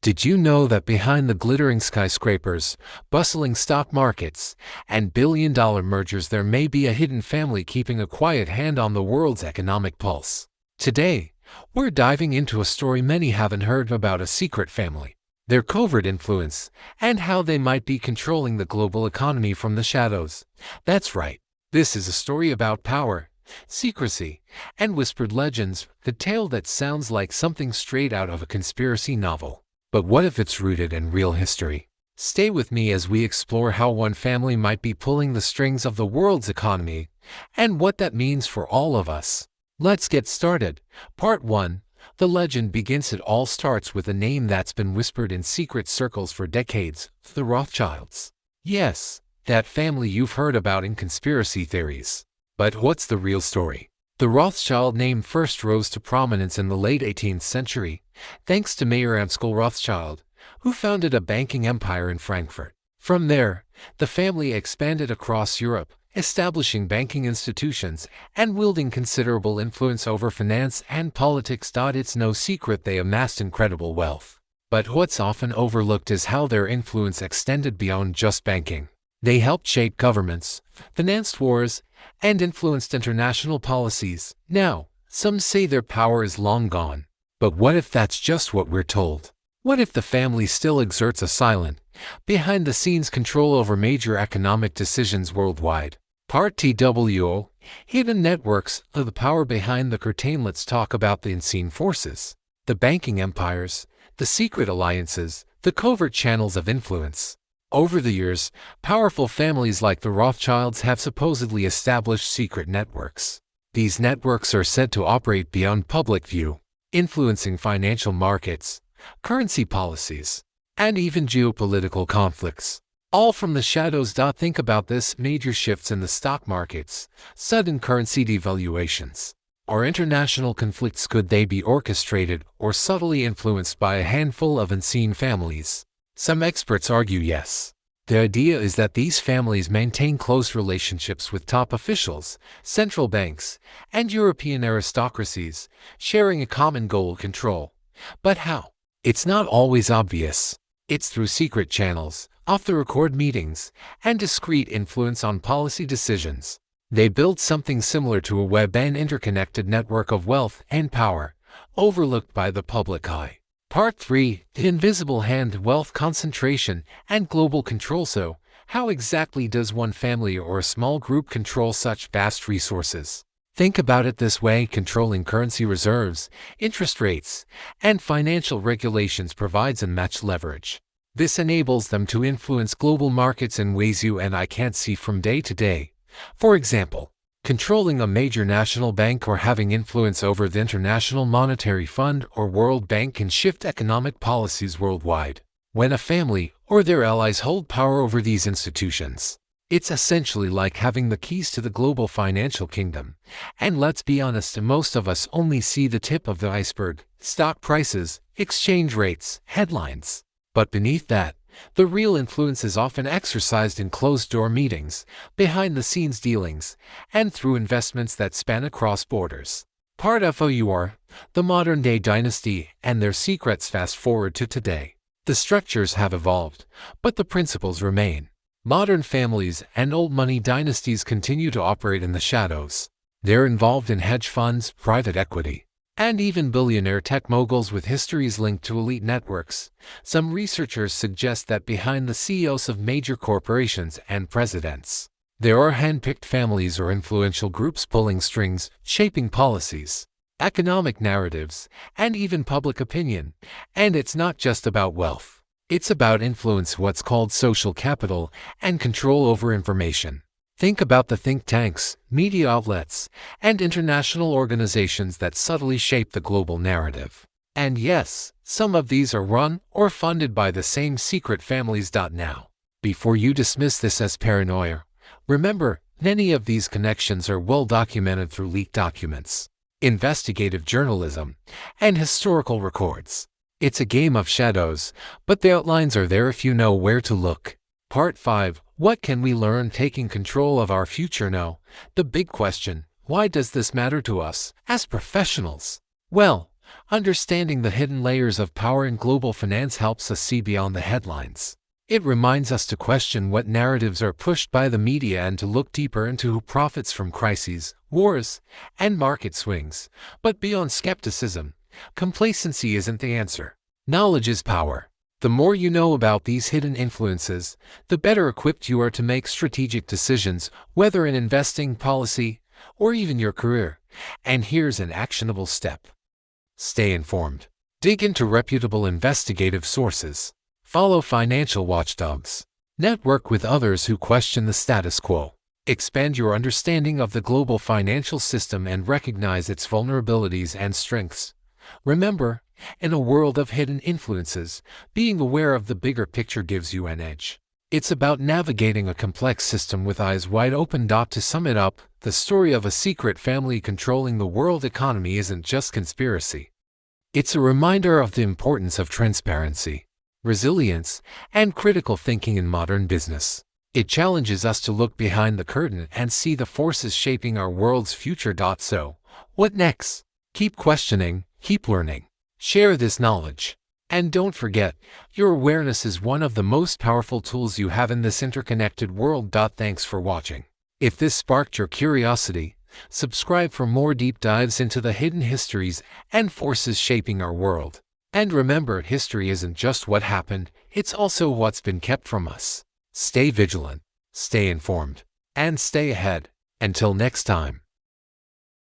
Did you know that behind the glittering skyscrapers, bustling stock markets, and billion-dollar mergers there may be a hidden family keeping a quiet hand on the world's economic pulse? Today, we're diving into a story many haven't heard about: a secret family, their covert influence, and how they might be controlling the global economy from the shadows. That's right, this is a story about power, secrecy, and whispered legends, the tale that sounds like something straight out of a conspiracy novel. But what if it's rooted in real history? Stay with me as we explore how one family might be pulling the strings of the world's economy, and what that means for all of us. Let's get started. Part 1. The legend begins. It all starts with a name that's been whispered in secret circles for decades: the Rothschilds. Yes, that family you've heard about in conspiracy theories. But what's the real story? The Rothschild name first rose to prominence in the late 18th century, thanks to Mayer Amschel Rothschild, who founded a banking empire in Frankfurt. From there, the family expanded across Europe, establishing banking institutions and wielding considerable influence over finance and politics. It's no secret they amassed incredible wealth. But what's often overlooked is how their influence extended beyond just banking. They helped shape governments, financed wars, and influenced international policies. Now, some say their power is long gone. But what if that's just what we're told? What if the family still exerts a silent, behind-the-scenes control over major economic decisions worldwide? Part 2: Hidden networks of the power behind the curtain. Let's talk about the unseen forces, the banking empires, the secret alliances, the covert channels of influence. Over the years, powerful families like the Rothschilds have supposedly established secret networks. These networks are said to operate beyond public view, influencing financial markets, currency policies, and even geopolitical conflicts, all from the shadows. Think about this: major shifts in the stock markets, sudden currency devaluations, or international conflicts. Could they be orchestrated or subtly influenced by a handful of unseen families? Some experts argue yes. The idea is that these families maintain close relationships with top officials, central banks, and European aristocracies, sharing a common goal: control. But how? It's not always obvious. It's through secret channels, off-the-record meetings, and discreet influence on policy decisions. They build something similar to a web and interconnected network of wealth and power, overlooked by the public eye. Part 3: The invisible hand, wealth concentration, and global control. So, how exactly does one family or a small group control such vast resources? Think about it this way: controlling currency reserves, interest rates, and financial regulations provides unmatched leverage. This enables them to influence global markets in ways you and I can't see from day to day. For example, controlling a major national bank or having influence over the International Monetary Fund or World Bank can shift economic policies worldwide. When a family or their allies hold power over these institutions, it's essentially like having the keys to the global financial kingdom. And let's be honest, most of us only see the tip of the iceberg: stock prices, exchange rates, headlines. But beneath that, the real influence is often exercised in closed-door meetings, behind-the-scenes dealings, and through investments that span across borders. Part 4: The modern-day dynasty and their secrets. Fast forward to today. The structures have evolved, but the principles remain. Modern families and old money dynasties continue to operate in the shadows. They're involved in hedge funds, private equity, and even billionaire tech moguls with histories linked to elite networks. Some researchers suggest that behind the CEOs of major corporations and presidents, there are hand-picked families or influential groups pulling strings, shaping policies, economic narratives, and even public opinion. And it's not just about wealth. It's about influence, what's called social capital, and control over information. Think about the think tanks, media outlets, and international organizations that subtly shape the global narrative. And yes, some of these are run or funded by the same secret families. Now, before you dismiss this as paranoia, remember, many of these connections are well documented through leaked documents, investigative journalism, and historical records. It's a game of shadows, but the outlines are there if you know where to look. Part 5: What can we learn? Taking control of our future. Now, the big question: why does this matter to us as professionals? Well, Understanding the hidden layers of power in global finance helps us see beyond the headlines. It reminds us to question what narratives are pushed by the media and to look deeper into who profits from crises, wars, and market swings. But beyond skepticism, complacency isn't the answer. Knowledge is power. The more you know about these hidden influences, the better equipped you are to make strategic decisions, whether in investing, policy, or even your career. And here's an actionable step. Stay informed. Dig into reputable investigative sources. Follow financial watchdogs. Network with others who question the status quo. Expand your understanding of the global financial system and recognize its vulnerabilities and strengths. Remember, in a world of hidden influences, being aware of the bigger picture gives you an edge. It's about navigating a complex system with eyes wide open. To sum it up, the story of a secret family controlling the world economy isn't just conspiracy. It's a reminder of the importance of transparency, resilience, and critical thinking in modern business. It challenges us to look behind the curtain and see the forces shaping our world's future. So, what next? Keep questioning, keep learning. Share this knowledge. And don't forget, your awareness is one of the most powerful tools you have in this interconnected world. Thanks for watching. If this sparked your curiosity, subscribe for more deep dives into the hidden histories and forces shaping our world. And remember, history isn't just what happened, it's also what's been kept from us. Stay vigilant, stay informed, and stay ahead. Until next time.